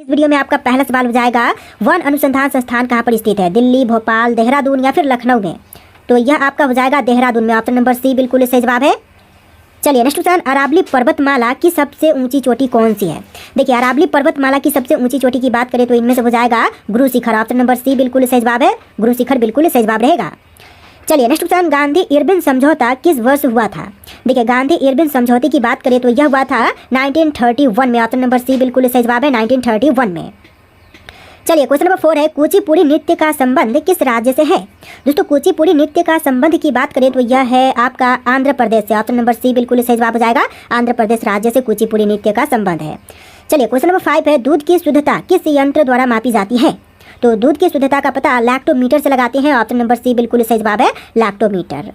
इस वीडियो में आपका पहला सवाल हो जाएगा, वन अनुसंधान संस्थान कहाँ पर स्थित है? दिल्ली, भोपाल, देहरादून या फिर लखनऊ में? तो यह आपका हो जाएगा देहरादून में। ऑप्शन नंबर सी बिल्कुल सही जवाब है। चलिए नेक्स्ट क्वेश्चन, अरावली पर्वतमाला की सबसे ऊंची चोटी कौन सी है? देखिए अरावली पर्वतमाला की सबसे ऊंची चोटी की बात करें तो इनमें से हो जाएगा Guru Shikhar. Option number C बिल्कुल सही जवाब है। गुरु शिखर बिल्कुल सही जवाब रहेगा। चलिए नेक्स्ट क्वेश्चन, गांधी इरविन समझौता किस वर्ष हुआ था? देखिए गांधी इरविन समझौते की बात करें तो यह हुआ था 1931 में। ऑप्शन नंबर सी बिल्कुल सही जवाब है, 1931 में। चलिए क्वेश्चन नंबर 4 है, कुचिपुड़ी नृत्य का संबंध किस राज्य से है? दोस्तों कुचिपुड़ी नृत्य का संबंध की बात करें तो यह है आपका आंध्र प्रदेश से। ऑप्शन नंबर सी बिल्कुल सही जवाब हो जाएगा। आंध्र प्रदेश राज्य से कुचिपुड़ी नृत्य का संबंध है। चलिए क्वेश्चन नंबर 5 है, दूध की शुद्धता किस यंत्र द्वारा मापी जाती है? तो दूध की शुद्धता का पता लैक्टोमीटर से लगाते हैं। ऑप्शन नंबर सी बिल्कुल सही जवाब है, लैक्टोमीटर।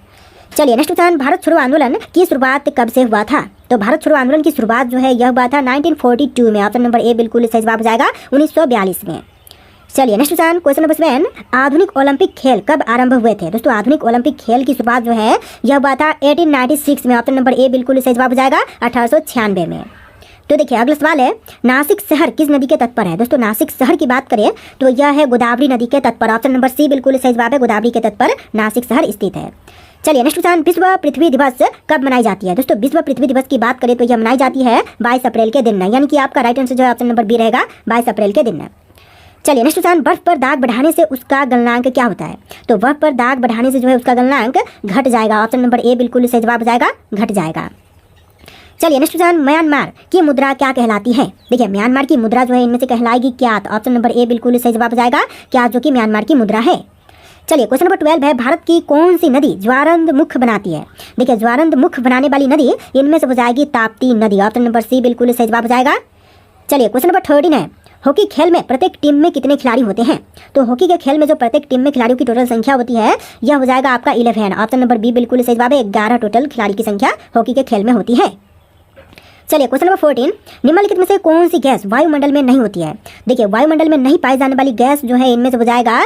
चलिए नेक्स्ट क्वेश्चन, भारत छोड़ो आंदोलन की शुरुआत कब से हुआ था? तो भारत छोड़ो आंदोलन की शुरुआत जो है यह हुआ था 1942 में। ऑप्शन नंबर ए बिल्कुल सही जवाब हो जाएगा, 1942 में। चलिए नेक्स्ट क्वेश्चन नंबर 7, आधुनिक ओलंपिक खेल कब आरंभ हुए थे? दोस्तों आधुनिक ओलंपिक खेल की शुरुआत जो है यह हुआ था 1896 में। ऑप्शन नंबर ए बिल्कुल सही जवाब हो जाएगा, 1896 में। तो देखिए अगला सवाल है, नासिक शहर किस नदी के तट पर है? दोस्तों नासिक शहर की बात करें तो यह है गोदावरी नदी के तट पर। ऑप्शन नंबर सी बिल्कुल सही जवाब है, गोदावरी के तट पर नासिक शहर स्थित है। चलिए नेक्स्ट क्वेश्चन, विश्व पृथ्वी दिवस कब मनाई जाती है? दोस्तों विश्व पृथ्वी दिवस की बात करें तो यह मनाई जाती है 22 अप्रैल के दिन, यानी कि आपका राइट आंसर जो है ऑप्शन नंबर बी रहेगा, 22 अप्रैल के दिन। चलिए नेक्स्ट क्वेश्चन, बर्फ पर दाग बढ़ाने से उसका गलनांक क्या होता है? तो बर्फ पर दाग बढ़ाने से जो है उसका गलनांक घट जाएगा। ऑप्शन नंबर ए बिल्कुल सही जवाब हो जाएगा, घट जाएगा। चलिए नेक्स्ट क्वेश्चन, म्यांमार की मुद्रा क्या कहलाती है? देखिए म्यांमार की मुद्रा जो है इनमें से कहलाएगी क्या? तो ऑप्शन नंबर ए बिल्कुल सही जवाब हो जाएगा, क्या, जो कि म्यांमार की मुद्रा है। चलिए क्वेश्चन नंबर 12 है, भारत की कौन सी नदी ज्वारंद मुख बनाती है? देखिए ज्वारंद मुख बनाने वाली नदी इनमें से हो जाएगी ताप्ती नदी। ऑप्शन नंबर सी बिल्कुल सही जवाब हो जाएगा। चलिए क्वेश्चन नंबर 13 है, हॉकी खेल में प्रत्येक टीम में कितने खिलाड़ी होते हैं? तो हॉकी के खेल में जो प्रत्येक टीम में खिलाड़ियों की टोटल संख्या होती है यह हो जाएगा आपका 11। ऑप्शन नंबर बी बिल्कुल सही जवाब है, 11 टोटल खिलाड़ी की संख्या हॉकी के खेल में होती है। चलिए क्वेश्चन नंबर 14, निम्नलिखित में से कौन सी गैस वायुमंडल में नहीं होती है? देखिए वायुमंडल में नहीं पाई जाने वाली गैस जो है इनमें से हो जाएगा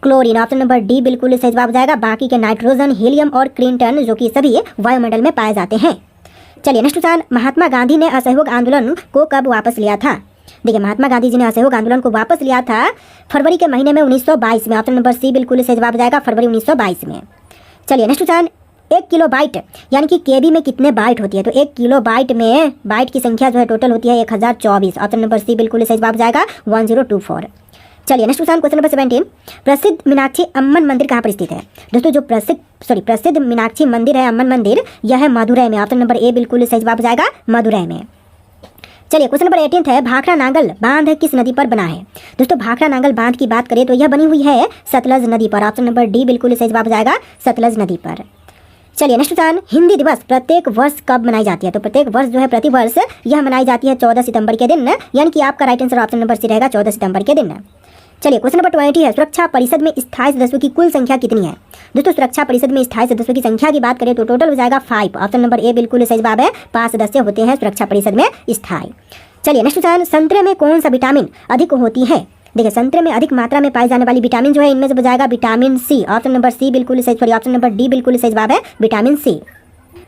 क्लोरीन। ऑप्शन नंबर डी बिल्कुल सही जवाब हो जाएगा। बाकी के नाइट्रोजन, हीलियम और क्रिंटन जो कि सभी वायुमंडल में पाए जाते हैं। चलिए नेक्स्ट क्वेश्चन, महात्मा गांधी ने असहयोग आंदोलन को कब वापस लिया था? देखिए महात्मा गांधी जी ने असहयोग आंदोलन को वापस लिया था फरवरी के महीने में 1922 में। ऑप्शन नंबर सी बिल्कुल सही जवाब हो जाएगा, फरवरी 1922 में। चलिए नेक्स्ट क्वेश्चन, 1 किलो बाइट यानी कि केबी में कितने बाइट होती है? तो 1 किलो बाइट में बाइट की संख्या जो है टोटल होती है 1024। ऑप्शन नंबर सी बिल्कुल सही जवाब हो जाएगा, 1024। चलिए नेक्स्ट क्वेश्चन नंबर 17, प्रसिद्ध मीनाक्षी अम्मन मंदिर कहाँ पर स्थित है? दोस्तों जो प्रसिद्ध मीनाक्षी मंदिर है, अम्मन मंदिर, यह है मदुरै में। ऑप्शन नंबर ए बिल्कुल सही जवाब हो जाएगा, मदुरै में। चलिए क्वेश्चन नंबर 18 है, भाखड़ा नांगल बांध किस नदी पर बना है? दोस्तों भाखड़ा नांगल बांध की बात करें तो यह बनी हुई है सतलज नदी पर। ऑप्शन नंबर डी बिल्कुल सही जवाब हो जाएगा, सतलज नदी पर। चलिए नेक्स्ट क्वेश्चन, हिंदी दिवस प्रत्येक वर्ष कब मनाई जाती है? तो प्रत्येक वर्ष जो है प्रति वर्ष यह मनाई जाती है 14 सितंबर के दिन, यानी कि आपका right answer option number C रहेगा, 14 सितंबर के दिन। चलिए क्वेश्चन नंबर 20 है, सुरक्षा परिषद में स्थायी सदस्यों की कुल संख्या कितनी है? दोस्तों सुरक्षा परिषद में स्थायी सदस्यों की संख्या की बात करें तो टोटल हो जाएगा 5। ऑप्शन नंबर ए बिल्कुल सही जवाब है, 5 सदस्य होते हैं सुरक्षा परिषद में स्थायी। चलिए नेक्स्ट क्वेश्चन, संतरे में कौन सा विटामिन अधिक होती है? देखिए संतरे में अधिक मात्रा में पाई जाने वाली विटामिन जो है इनमें से हो जाएगा vitamin C. Option number C बिल्कुल सही, ऑप्शन नंबर डी बिल्कुल सही जवाब है, विटामिन सी।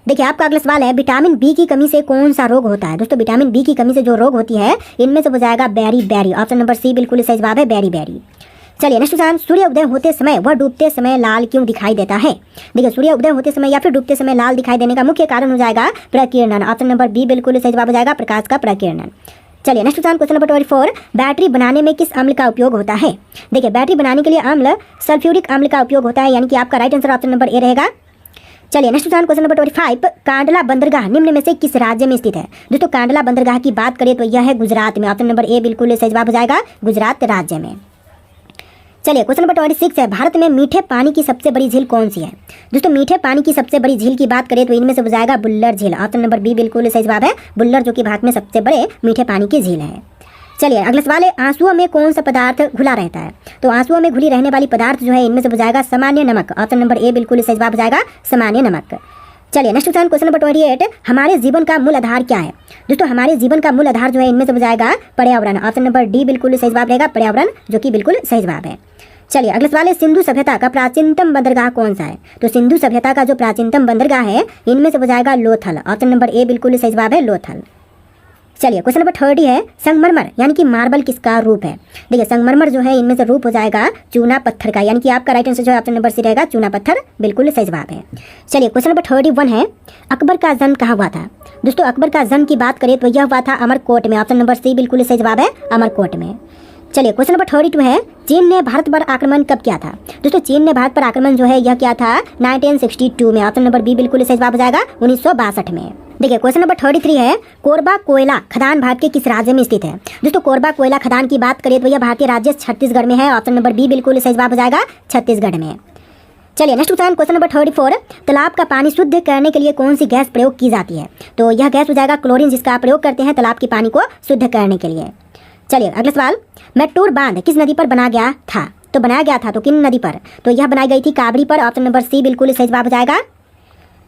देखिए आपका अगला सवाल है, विटामिन बी की कमी से कौन सा रोग होता है? दोस्तों विटामिन बी की कमी से जो रोग होती है इनमें से हो जाएगा beriberi. Option number C बिल्कुल सही जवाब है, बेरी बेरी। चलिए नेक्स्ट क्वेश्चन, सूर्य उदय होते समय व डूबते समय लाल क्यों दिखाई देता है? देखिए सूर्य उदय होते समय या फिर डूबते समय लाल दिखाई देने का मुख्य कारण हो जाएगा प्रकीर्णन। ऑप्शन नंबर बी बिल्कुल सही जवाब हो जाएगा, प्रकाश का प्रकीर्णन। चलिए नेक्स्ट क्वेश्चन नंबर 24, बैटरी बनाने में किस अम्ल का उपयोग होता है? देखिए बैटरी बनाने के लिए अम्ल सल्फ्यूरिक अम्ल का उपयोग होता है, यानी कि आपका right answer option number A रहेगा। चलिए नेक्स्ट क्वेश्चन नंबर 25, कांडला बंदरगाह निम्न में से किस राज्य में स्थित है? दोस्तों कांडला बंदरगाह की बात करें तो यह है गुजरात में। ऑप्शन नंबर ए बिल्कुल सही जवाब हो जाएगा, गुजरात राज्य में। चलिए क्वेश्चन नंबर 26 है, भारत में मीठे पानी की सबसे बड़ी झील कौन सी है? दोस्तों मीठे पानी की सबसे बड़ी झील की बात करें तो इनमें से हो जाएगा बुल्लर झील। ऑप्शन नंबर बी बिल्कुल सही जवाब है, बुल्लर, जो कि भारत में सबसे बड़े मीठे पानी की झील है। चलिए अगला सवाल है, आंसुओं में कौन सा पदार्थ घुला रहता है? तो आंसुओं में घुली रहने वाली पदार्थ जो है इनमें से हो जाएगा सामान्य नमक। ऑप्शन नंबर ए बिल्कुल सही जवाब हो जाएगा, सामान्य नमक। चलिए नेक्स्ट क्वेश्चन नंबर 28, हमारे जीवन का मूल आधार क्या है? दोस्तों हमारे जीवन का मूल आधार जो है इनमें से हो जाएगा पर्यावरण। ऑप्शन नंबर डी बिल्कुल सही जवाब रहेगा, पर्यावरण, जो कि बिल्कुल सही जवाब है। चलिए अगला सवाल है, सिंधु सभ्यता का प्राचीनतम बंदरगाह कौन सा है? तो सिंधु सभ्यता का जो प्राचीनतम बंदरगाह है इनमें से हो जाएगा लोथल। ऑप्शन नंबर ए बिल्कुल सही जवाब है, लोथल। चलिए क्वेश्चन नंबर 30 है, संगमरमर यानी कि मार्बल किसका रूप है? देखिए संगमरमर जो है इनमें से रूप हो जाएगा चूना पत्थर का, यानी कि आपका राइट आंसर जो है ऑप्शन नंबर सी रहेगा, चूना पत्थर बिल्कुल सही जवाब है। चलिए क्वेश्चन नंबर 31 है, अकबर का जन्म कहाँ हुआ था? दोस्तों अकबर का जन्म की बात करें तो यह हुआ था अमरकोट में, ऑप्शन नंबर सी बिल्कुल सही जवाब है, अमरकोट में। चलिए क्वेश्चन नंबर 32 है, चीन ने भारत पर आक्रमण कब किया था? दोस्तों चीन ने भारत पर आक्रमण जो है यह किया था 1962 में, ऑप्शन नंबर बी बिल्कुल सही जवाब हो जाएगा, 1962 में। देखिए क्वेश्चन नंबर 33 है, कोरबा कोयला खदान भारत के किस राज्य में स्थित है? दोस्तों कोरबा कोयला खदान की बात करें तो यह भारतीय राज्य छत्तीसगढ़ में है, ऑप्शन नंबर बी बिल्कुल सही जवाब हो जाएगा, छत्तीसगढ़ में। चलिए नेक्स्ट क्वेश्चन नंबर 34, तालाब का पानी शुद्ध करने के लिए कौन सी गैस प्रयोग की जाती है? तो यह गैस हो जाएगा क्लोरीन, जिसका आप प्रयोग करते हैं तालाब के पानी को शुद्ध करने के लिए। चलिए अगला सवाल, मेट्टूर बांध किस नदी पर बनाया गया था? तो बनाया गया था तो किन नदी पर? तो यह बनाई गई थी काबरी पर, ऑप्शन नंबर सी बिल्कुल सही जवाब हो जाएगा।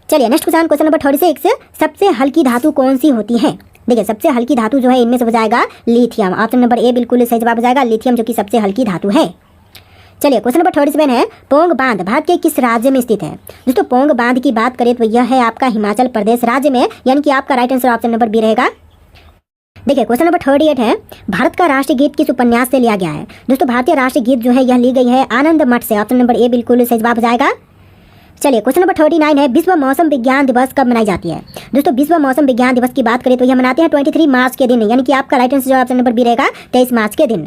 चलिए नेक्स्ट क्वेश्चन नंबर 36, सबसे हल्की धातु कौन सी होती है? देखिए सबसे हल्की धातु जो है इनमें से हो जाएगा लिथियम, ऑप्शन नंबर ए बिल्कुल सही जवाब हो जाएगा, लिथियम जो कि सबसे हल्की धातु है। चलिए क्वेश्चन नंबर 37 है, पोंग बांध भारत के किस राज्य में स्थित है? दोस्तों पोंग बांध की बात करें तो यह है आपका हिमाचल प्रदेश राज्य में, यानी कि आपका right answer option number B रहेगा। देखिए क्वेश्चन नंबर 38 है, भारत का राष्ट्रीय गीत किस उपन्यास से लिया गया है? दोस्तों भारतीय राष्ट्रीय गीत जो है यह ली गई है आनंद मठ से, ऑप्शन नंबर ए बिल्कुल सही जवाब हो जाएगा। चलिए क्वेश्चन नंबर 39 है, विश्व मौसम विज्ञान दिवस कब मनाई जाती है? दोस्तों विश्व मौसम विज्ञान दिवस की बात करें तो यह मनाते हैं 23 मार्च के दिन, यानी कि आपका right answer option number B रहेगा, 23 मार्च के दिन।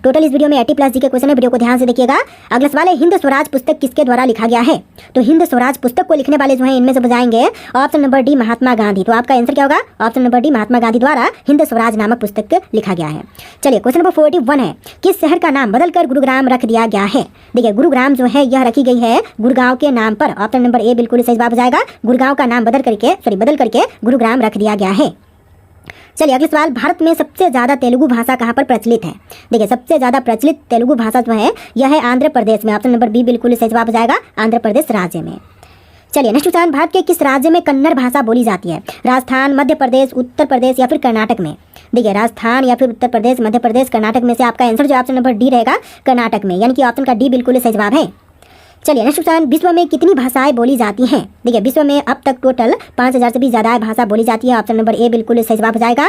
टोटल इस वीडियो में 80+ जी के क्वेश्चन है, वीडियो को ध्यान से देखिएगा। अगला सवाल है, हिंद स्वराज पुस्तक किसके द्वारा लिखा गया है? तो हिंद स्वराज पुस्तक को लिखने वाले जो है इनमें से बजाएंगे option number D Mahatma Gandhi, तो आपका आंसर क्या होगा? Option number D Mahatma Gandhi द्वारा हिंद स्वराज नामक पुस्तक लिखा गया है। चलिए क्वेश्चन नंबर 41 है, किस शहर का नाम बदलकर गुरुग्राम रख दिया गया है? देखिए गुरुग्राम जो है यह रखी गई है गुड़गांव के नाम पर, ऑप्शन नंबर ए बिल्कुल सही जवाब हो जाएगा, गुड़गांव का नाम बदल करके गुरुग्राम रख दिया गया है। चलिए अगला सवाल, भारत में सबसे ज्यादा तेलुगु भाषा कहाँ पर प्रचलित है? देखिए सबसे ज्यादा प्रचलित तेलुगु भाषा जो है यह है आंध्र प्रदेश में, ऑप्शन नंबर बी बिल्कुल सही जवाब हो जाएगा, आंध्र प्रदेश राज्य में। चलिए नेक्स्ट क्वेश्चन, भारत के किस राज्य में कन्नड़ भाषा बोली जाती है? राजस्थान, मध्य प्रदेश, उत्तर प्रदेश या फिर कर्नाटक में? देखिए राजस्थान या फिर उत्तर प्रदेश, मध्य प्रदेश, कर्नाटक में से आपका आंसर जो ऑप्शन नंबर डी रहेगा, कर्नाटक में, यानी कि ऑप्शन का डी बिल्कुल सही जवाब है। चलिए नेक्स्ट क्वेश्चन, विश्व में कितनी भाषाएं बोली जाती हैं? देखिए विश्व में अब तक टोटल 5000 से भी ज्यादा भाषा बोली जाती है, ऑप्शन नंबर ए बिल्कुल सही जवाब हो जाएगा।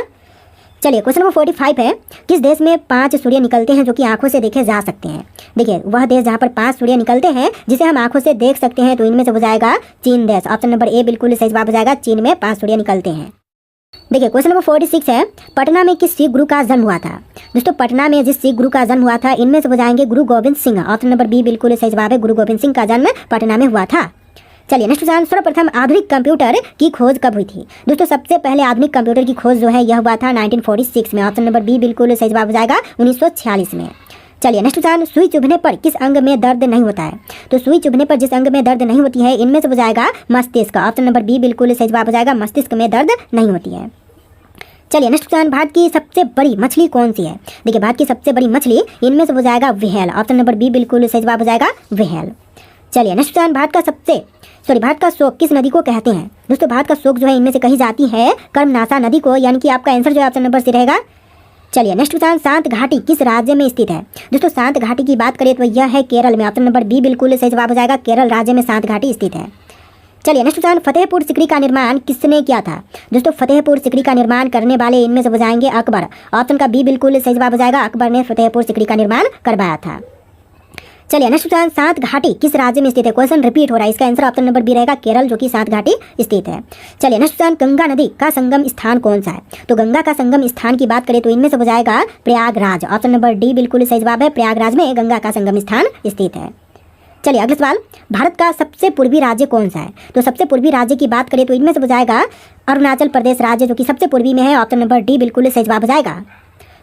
चलिए क्वेश्चन नंबर 45 है, किस देश में 5 सूर्य निकलते हैं जो कि आंखों से देखे जा सकते हैं? देखिए वह देश जहां पर 5 सूर्य निकलते हैं जिसे हम आंखों से देख सकते हैं, तो इनमें से हो जाएगा चीन देश, ऑप्शन नंबर ए बिल्कुल सही जवाब हो जाएगा, चीन में 5 सूर्य निकलते हैं। देखिए क्वेश्चन नंबर 46 है, पटना में किस सिख गुरु का जन्म हुआ था? दोस्तों पटना में जिस सिख गुरु का जन्म हुआ था इनमें से हो जाएंगे Guru Gobind Singh, option number B बिल्कुल सही जवाब है, गुरु गोविंद सिंह का जन्म पटना में हुआ था। चलिए नेक्स्ट क्वेश्चन, सर्वप्रथम आधुनिक कंप्यूटर की खोज कब हुई थी? दोस्तों सबसे पहले आधुनिक कंप्यूटर की खोज जो है यह हुआ था 1946 में, ऑप्शन नंबर बी बिल्कुल सही जवाब हो जाएगा, 1946 में। चलिए नेक्स्ट क्वेश्चन, सुई चुभने पर किस अंग में दर्द नहीं होता है? तो सुई चुभने पर जिस अंग में दर्द नहीं होती है इनमें से हो जाएगा मस्तिष्क, ऑप्शन नंबर बी बिल्कुल सही जवाब हो जाएगा, मस्तिष्क में दर्द नहीं होती है। चलिए नेक्स्ट क्वेश्चन, भारत की सबसे बड़ी मछली कौन सी है? देखिए भारत की सबसे बड़ी मछली इनमें से हो जाएगा व्हेल, ऑप्शन नंबर बी बिल्कुल सही जवाब हो जाएगा, व्हेल। चलिए नेक्स्ट क्वेश्चन, भारत का शोक किस नदी को कहते हैं? दोस्तों भारत का शोक जो है इनमें से कही जाती है कर्मनाशा नदी को, यानी कि आपका आंसर जो है ऑप्शन नंबर सी रहेगा। चलिए नेक्स्ट क्वेश्चन, शांत घाटी किस राज्य में स्थित है? दोस्तों शांत घाटी की बात करें तो यह है केरल में, ऑप्शन नंबर बी बिल्कुल सही जवाब हो जाएगा, केरल राज्य में शांत घाटी स्थित है। चलिए नेक्स्ट क्वेश्चन, फतेहपुर सिकरी का निर्माण किसने किया था? दोस्तों फतेहपुर सिकरी का निर्माण करने वाले इनमें से हो जाएंगे अकबर, ऑप्शन का बी बिल्कुल सही जवाब हो जाएगा, अकबर ने फतेहपुर सिकरी का निर्माण करवाया था। चलिए नेक्स्ट क्वेश्चन, शांत घाटी किस राज्य में स्थित है? क्वेश्चन रिपीट हो रहा है, इसका आंसर ऑप्शन नंबर बी रहेगा, केरल, जो कि शांत घाटी स्थित है। चलिए नेक्स्ट क्वेश्चन, गंगा नदी का संगम स्थान कौन सा है? तो गंगा का संगम स्थान की बात करें तो इनमें से हो जाएगा प्रयागराज, ऑप्शन नंबर डी बिल्कुल सही जवाब है, प्रयागराज में गंगा का संगम स्थान स्थित है। चलिए अगला सवाल, भारत का सबसे पूर्वी राज्य कौन सा है? तो सबसे पूर्वी राज्य की बात करें तो इनमें से हो जाएगा अरुणाचल प्रदेश राज्य, जो कि सबसे पूर्वी में है, ऑप्शन नंबर डी बिल्कुल सही जवाब हो जाएगा।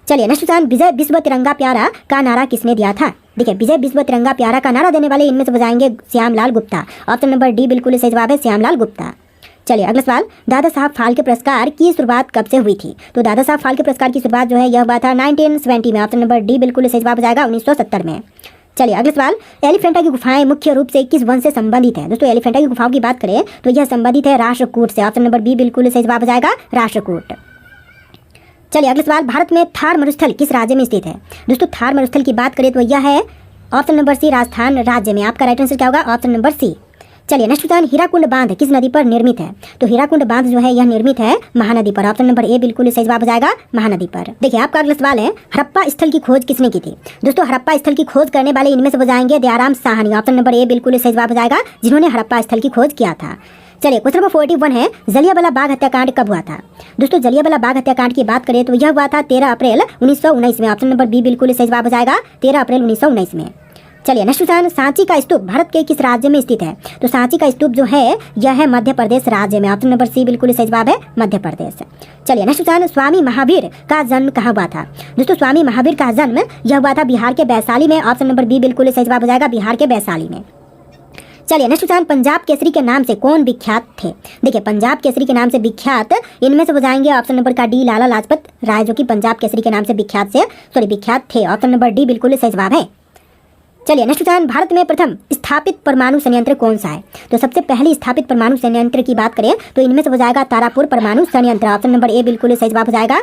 चलिए नेक्स्ट क्वेश्चन, विजय विश्व तिरंगा प्यारा का नारा किसने दिया था? देखिए विजय विश्व तिरंगा प्यारा का नारा देने वाले इनमें से हो जाएंगे Shyamlal Gupta, option number D बिल्कुल सही जवाब है, श्यामलाल गुप्ता। चलिए अगला सवाल, दादा साहब फाल्के पुरस्कार की शुरुआत कब से हुई थी? तो दादा साहब फाल्के पुरस्कार की शुरुआत जो है यह हुआ था 1970 में, ऑप्शन नंबर डी बिल्कुल सही जवाब हो जाएगा, 1970 में। चलिए अगला सवाल, एलिफेंटा की गुफाएं मुख्य रूप से किस वंश से संबंधित है? दोस्तों एलिफेंटा की गुफाओं की बात करें तो यह संबंधित है राष्ट्रकूट से, ऑप्शन नंबर बी बिल्कुल सही जवाब हो जाएगा, राष्ट्रकूट। चलिए अगला सवाल, भारत में थार मरुस्थल किस राज्य में स्थित है? दोस्तों थार मरुस्थल की बात करें तो यह है ऑप्शन नंबर सी, राजस्थान राज्य में, आपका राइट आंसर क्या होगा, ऑप्शन नंबर सी। चलिए नेक्स्ट क्वेश्चन, हीराकुंड बांध किस नदी पर निर्मित है? तो हीराकुंड बांध जो है यह निर्मित है महानदी पर। ऑप्शन नंबर ए बिल्कुल सही जवाब हो जाएगा, महानदी पर। देखिए आपका अगला सवाल है, हड़प्पा स्थल की खोज किसने की थी? दोस्तों हड़प्पा स्थल की खोज करने वाले इनमें से हो जाएंगे Dayaram Sahni. Option number A बिल्कुल सही जवाब हो जाएगा, जिन्होंने हड़प्पा स्थल की खोज किया था। चलिए क्वेश्चन नंबर 41 है, जलियांवाला बाग हत्याकांड कब हुआ था? दोस्तों जलियांवाला बाग हत्याकांड की बात करें तो यह हुआ था 13 अप्रैल 1919 में। ऑप्शन नंबर बी बिल्कुल सही जवाब हो जाएगा, 13 अप्रैल 1919 में। चलिए नेक्स्ट क्वेश्चन, सांची का स्तूप भारत के किस राज्य में स्थित है? तो सांची का स्तूप जो है यह है मध्य प्रदेश राज्य में। ऑप्शन नंबर सी बिल्कुल सही जवाब है, मध्य प्रदेश। चलिए नेक्स्ट क्वेश्चन, स्वामी महावीर का जन्म कहाँ हुआ था? दोस्तों स्वामी महावीर का जन्म यह हुआ था बिहार के वैशाली में। ऑप्शन नंबर बी बिल्कुल सही जवाब हो जाएगा, बिहार के वैशाली में। चलिए नेक्स्ट क्वेश्चन, पंजाब केसरी के नाम से कौन विख्यात थे? देखिए पंजाब केसरी के नाम से विख्यात इनमें से हो जाएंगे ऑप्शन नंबर का डी लाला लाजपत राय, जो कि पंजाब केसरी के नाम से विख्यात थे। ऑप्शन नंबर डी बिल्कुल सही जवाब है। चलिए नेक्स्ट क्वेश्चन, भारत में प्रथम स्थापित परमाणु संयंत्र कौन सा है? तो सबसे पहले स्थापित परमाणु संयंत्र की बात करें तो इनमें से हो जाएगा तारापुर परमाणु संयंत्र। ऑप्शन नंबर ए बिल्कुल सही जवाब हो जाएगा।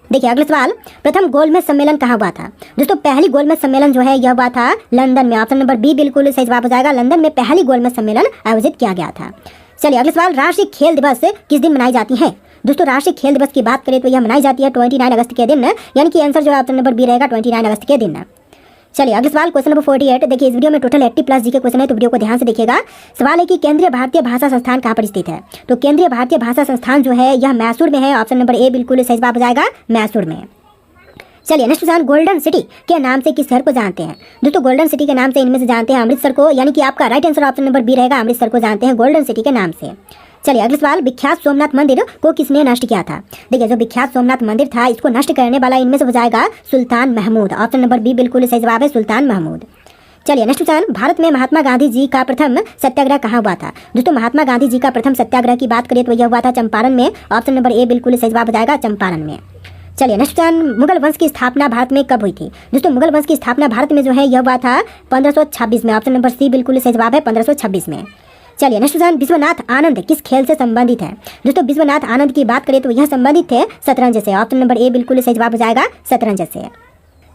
देखिए अगला सवाल, प्रथम गोलमेज सम्मेलन कहाँ हुआ था? दोस्तों पहली गोलमेज सम्मेलन जो है यह हुआ था लंदन में। ऑप्शन नंबर बी बिल्कुल सही जवाब हो जाएगा, लंदन में पहली गोलमेज सम्मेलन आयोजित किया गया था। चलिए अगला सवाल, राष्ट्रीय खेल दिवस किस दिन मनाई जाती है? दोस्तों राष्ट्रीय खेल दिवस की बात करें तो यह मनाई जाती है 29 अगस्त के दिन, यानी कि आंसर जो है ऑप्शन नंबर बी रहेगा, 29 अगस्त के दिन। चलिए अगला सवाल, क्वेश्चन नंबर 48। देखिए इस वीडियो में टोटल 80+ जी के क्वेश्चन है, तो वीडियो को ध्यान से देखिएगा। सवाल है कि केंद्रीय भारतीय भाषा संस्थान कहाँ पर स्थित है? तो केंद्रीय भारतीय भाषा संस्थान जो है यह मैसूर में है। ऑप्शन नंबर ए बिल्कुल सही जवाब हो जाएगा, मैसूर में। चलिए नेक्स्ट क्वेश्चन, गोल्डन सिटी के नाम से किस शहर को जानते हैं? दोस्तों गोल्डन सिटी के नाम से इनमें से जानते हैं अमृतसर को, यानी कि आपका right answer option number B रहेगा, अमृतसर को जानते हैं गोल्डन सिटी के नाम से। चलिए अगला सवाल, विख्यात सोमनाथ मंदिर को किसने नष्ट किया था? देखिए जो विख्यात सोमनाथ मंदिर था इसको नष्ट करने वाला इनमें से हो जाएगा सुल्तान महमूद। ऑप्शन नंबर बी बिल्कुल सही जवाब है, सुल्तान महमूद। चलिए नेक्स्ट क्वेश्चन, भारत में महात्मा गांधी जी का प्रथम सत्याग्रह कहाँ हुआ था? दोस्तों महात्मा गांधी जी का प्रथम सत्याग्रह की बात करें तो यह हुआ था चंपारण में। ऑप्शन नंबर ए बिल्कुल सही जवाब हो जाएगा, चंपारण में। चलिए नेक्स्ट क्वेश्चन, मुगल वंश की स्थापना भारत में कब हुई थी? दोस्तों मुगल वंश की स्थापना भारत में जो है यह हुआ था 1526 में। ऑप्शन नंबर सी बिल्कुल सही जवाब है, 1526 में। चलिए नेक्स्ट क्वेश्चन, विश्वनाथ आनंद किस खेल से संबंधित है? दोस्तों विश्वनाथ आनंद की बात करें तो यह संबंधित थे शतरंज से। ऑप्शन नंबर ए बिल्कुल सही जवाब हो जाएगा, शतरंज से।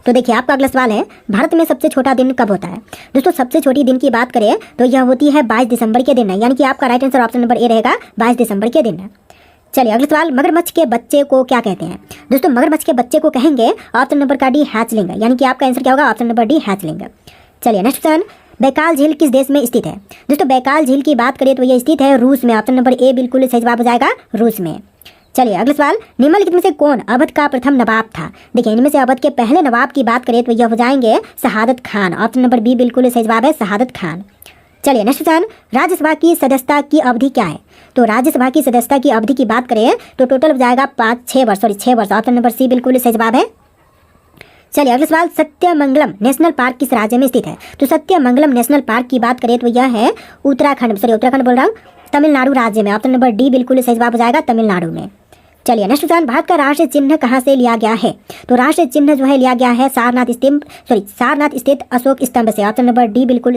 तो देखिए आपका अगला सवाल है, भारत में सबसे छोटा दिन कब होता है? दोस्तों सबसे छोटी दिन की बात करें तो यह होती है 22 दिसंबर के दिन, यानी कि आपका right answer option number A रहेगा, 22 दिसंबर के दिन। चलिए अगला सवाल, मगरमच्छ के बच्चे को क्या कहते हैं? दोस्तों मगरमच्छ के बच्चे को कहेंगे ऑप्शन नंबर का डी हैचलिंग, यानी कि आपका आंसर क्या होगा, ऑप्शन नंबर डी हैचलिंग। चलिए नेक्स्ट क्वेश्चन, बैकाल झील किस देश में स्थित है? दोस्तों बैकाल झील की बात करें तो यह स्थित है रूस में। ऑप्शन नंबर ए बिल्कुल सही जवाब हो जाएगा, रूस में। चलिए अगला सवाल, निम्नलिखित में से कौन अवध का प्रथम नवाब था? देखिए इनमें से अवध के पहले नवाब की बात करें तो यह हो जाएंगे शहादत खान। ऑप्शन नंबर बी बिल्कुल सही जवाब है, शहादत खान। चलिए नेक्स्ट क्वेश्चन, राज्यसभा की सदस्यता की अवधि क्या है? तो राज्यसभा की सदस्यता की अवधि की बात करें तो टोटल हो जाएगा 6 वर्ष। ऑप्शन नंबर सी बिल्कुल सही जवाब है। चलिए अगला सवाल, सत्यमंगलम नेशनल पार्क किस राज्य में स्थित है? तो सत्यमंगलम नेशनल पार्क की बात करें तो यह है उत्तराखंड बोल रहा हूँ, तमिलनाडु राज्य में। ऑप्शन नंबर डी बिल्कुल सही जवाब हो जाएगा, तमिलनाडु में। चलिए नेक्स्ट क्वेश्चन, भारत का राष्ट्रीय चिन्ह कहाँ से लिया गया है? तो राष्ट्रीय चिन्ह जो है लिया गया है सारनाथ स्थित अशोक स्तंभ से। ऑप्शन नंबर डी बिल्कुल